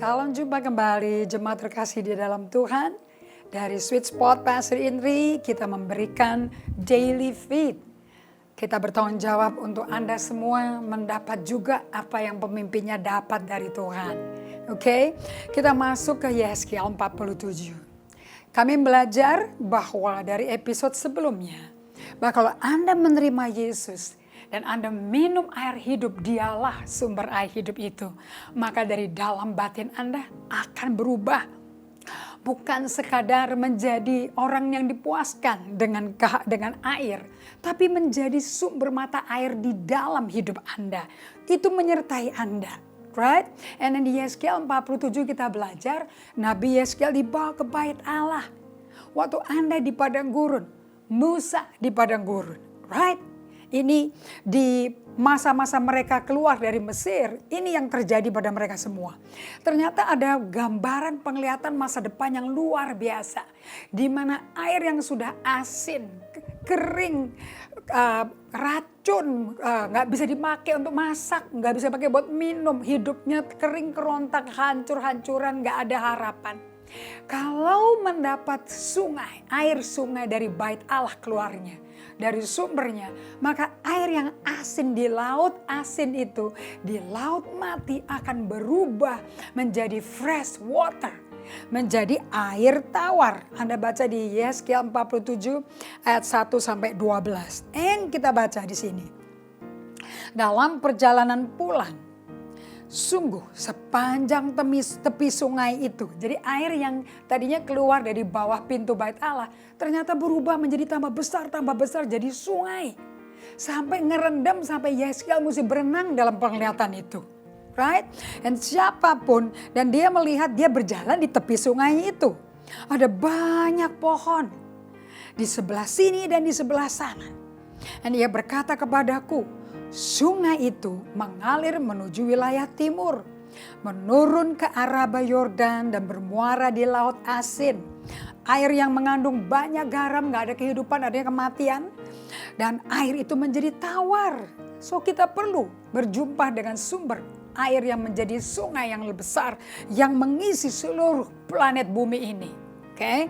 Salam jumpa kembali jemaat terkasih di dalam Tuhan. Dari Sweet Spot Pastor Indri kita memberikan daily feed. Kita bertanggung jawab untuk Anda semua mendapat juga apa yang pemimpinnya dapat dari Tuhan. Oke, kita masuk ke Yeskiel 47. Kami belajar bahwa dari episode sebelumnya, bahwa kalau Anda menerima Yesus dan Anda minum air hidup, dialah sumber air hidup itu, maka dari dalam batin Anda akan berubah. Bukan sekadar menjadi orang yang dipuaskan dengan air, tapi menjadi sumber mata air di dalam hidup Anda. Itu menyertai Anda. Right? And di Yeskiel 47 kita belajar, Nabi Yeskiel dibawa ke bait Allah. Waktu Anda di padang gurun, Musa di padang gurun. Right? Ini di masa-masa mereka keluar dari Mesir, ini yang terjadi pada mereka semua. Ternyata ada gambaran penglihatan masa depan yang luar biasa. Di mana air yang sudah asin, kering, racun, nggak bisa dipakai untuk masak, nggak bisa pakai buat minum, hidupnya kering kerontak, hancur-hancuran, nggak ada harapan. Kalau mendapat sungai, air sungai dari bait Allah keluarnya, dari sumbernya, maka air yang asin di laut asin itu, di laut mati akan berubah menjadi fresh water, menjadi air tawar. Anda baca di Yeskiel 47 ayat 1 sampai 12. Yang kita baca di sini. Dalam perjalanan pulang, sungguh sepanjang tepi sungai itu. Jadi air yang tadinya keluar dari bawah pintu bait Allah ternyata berubah menjadi tambah besar jadi sungai. Sampai ngerendam sampai Yeskiel mesti berenang dalam penglihatan itu. Right? Dan siapapun, dan dia melihat dia berjalan di tepi sungai itu. Ada banyak pohon di sebelah sini dan di sebelah sana. Dan dia berkata kepadaku, sungai itu mengalir menuju wilayah timur, menurun ke Araba Yordan dan bermuara di laut asin. Air yang mengandung banyak garam, gak ada kehidupan, adanya kematian. Dan air itu menjadi tawar. So kita perlu berjumpa dengan sumber air yang menjadi sungai yang lebih besar, yang mengisi seluruh planet bumi ini. Oke?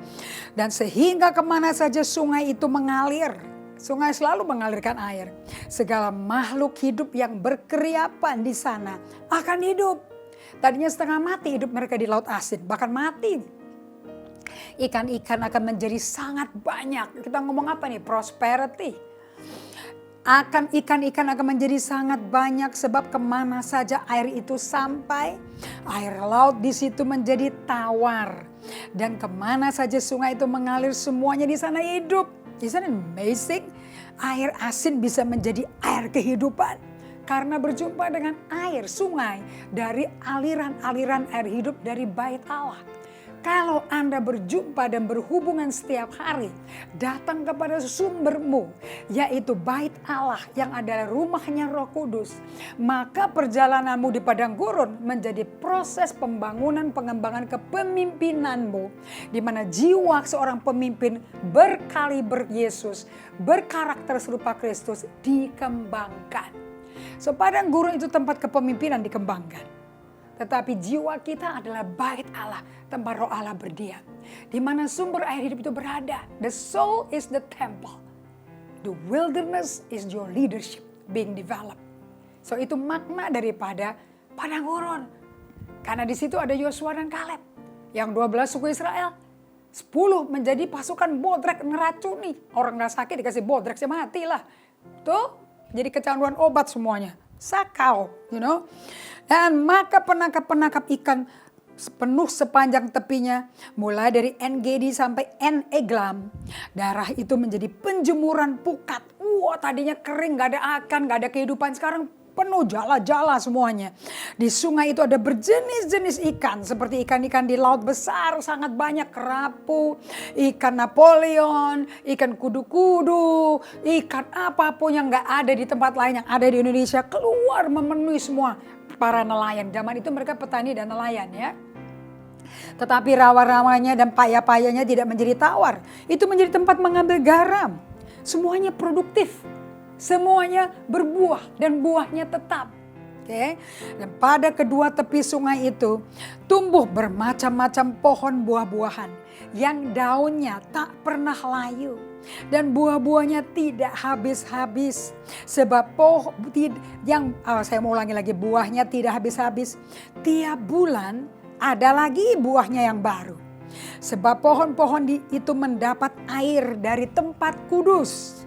Dan sehingga kemana saja sungai itu mengalir, sungai selalu mengalirkan air. Segala makhluk hidup yang berkeriapan di sana akan hidup. Tadinya setengah mati hidup mereka di laut asin, bahkan mati. Ikan-ikan akan menjadi sangat banyak. Kita ngomong apa nih? Prosperity. Ikan-ikan akan menjadi sangat banyak sebab kemana saja air itu sampai, air laut di situ menjadi tawar. Dan kemana saja sungai itu mengalir, semuanya di sana hidup. Isn't it amazing? Air asin bisa menjadi air kehidupan. Karena berjumpa dengan air sungai dari aliran-aliran air hidup dari bait Allah. Kalau Anda berjumpa dan berhubungan setiap hari, datang kepada sumbermu, yaitu bait Allah yang adalah rumahnya Roh Kudus, maka perjalananmu di padang gurun menjadi proses pembangunan pengembangan kepemimpinanmu, di mana jiwa seorang pemimpin berkaliber Yesus, berkarakter serupa Kristus dikembangkan. So padang gurun itu tempat kepemimpinan dikembangkan. Tetapi jiwa kita adalah bait Allah, tempat roh Allah berdiam. Di mana sumber air hidup itu berada. The soul is the temple. The wilderness is your leadership being developed. So itu makna daripada padang gurun. Karena di situ ada Yosua dan Kaleb. Yang 12 suku Israel. 10 menjadi pasukan bodrek ngeracuni. Orang gak sakit dikasih bodrek, saya matilah. Tuh, jadi kecanduan obat semuanya. Sakau, you know. Dan maka penangkap-penangkap ikan penuh sepanjang tepinya, mulai dari En-Gedi sampai En-Eglam. Darah itu menjadi penjemuran pukat. Wah, tadinya kering, gak ada akan, gak ada kehidupan. Sekarang penuh jala-jala semuanya. Di sungai itu ada berjenis-jenis ikan. Seperti ikan-ikan di laut besar, sangat banyak. Kerapu, ikan Napoleon, ikan kudu-kudu, ikan apapun yang gak ada di tempat lain yang ada di Indonesia. Keluar memenuhi semua para nelayan. Zaman itu mereka petani dan nelayan ya. Tetapi rawa-rawanya dan paya-payanya tidak menjadi tawar. Itu menjadi tempat mengambil garam. Semuanya produktif. Semuanya berbuah dan buahnya tetap. Oke. Dan pada kedua tepi sungai itu tumbuh bermacam-macam pohon buah-buahan yang daunnya tak pernah layu dan buah-buahnya tidak habis-habis. Sebab saya mau ulangi lagi, buahnya tidak habis-habis. Tiap bulan ada lagi buahnya yang baru. Sebab pohon-pohon itu mendapat air dari tempat kudus.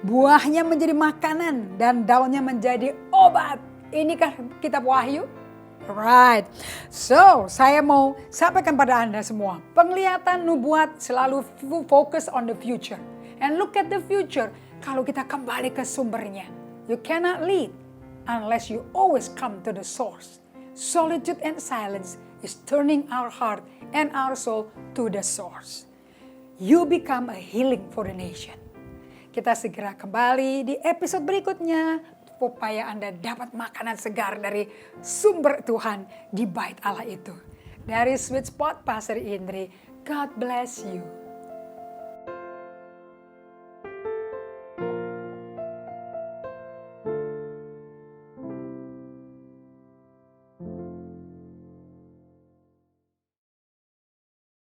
Buahnya menjadi makanan dan daunnya menjadi obat. Inikah kitab Wahyu? Right. So, saya mau sampaikan pada Anda semua. Penglihatan nubuat selalu fokus on the future. And look at the future. Kalau kita kembali ke sumbernya. You cannot lead unless you always come to the source. Solitude and silence is turning our heart and our soul to the source. You become a healing for the nation. Kita segera kembali di episode berikutnya supaya Anda dapat makanan segar dari sumber Tuhan di bait Allah itu. Dari Sweet Spot Pastor Indri, God bless you.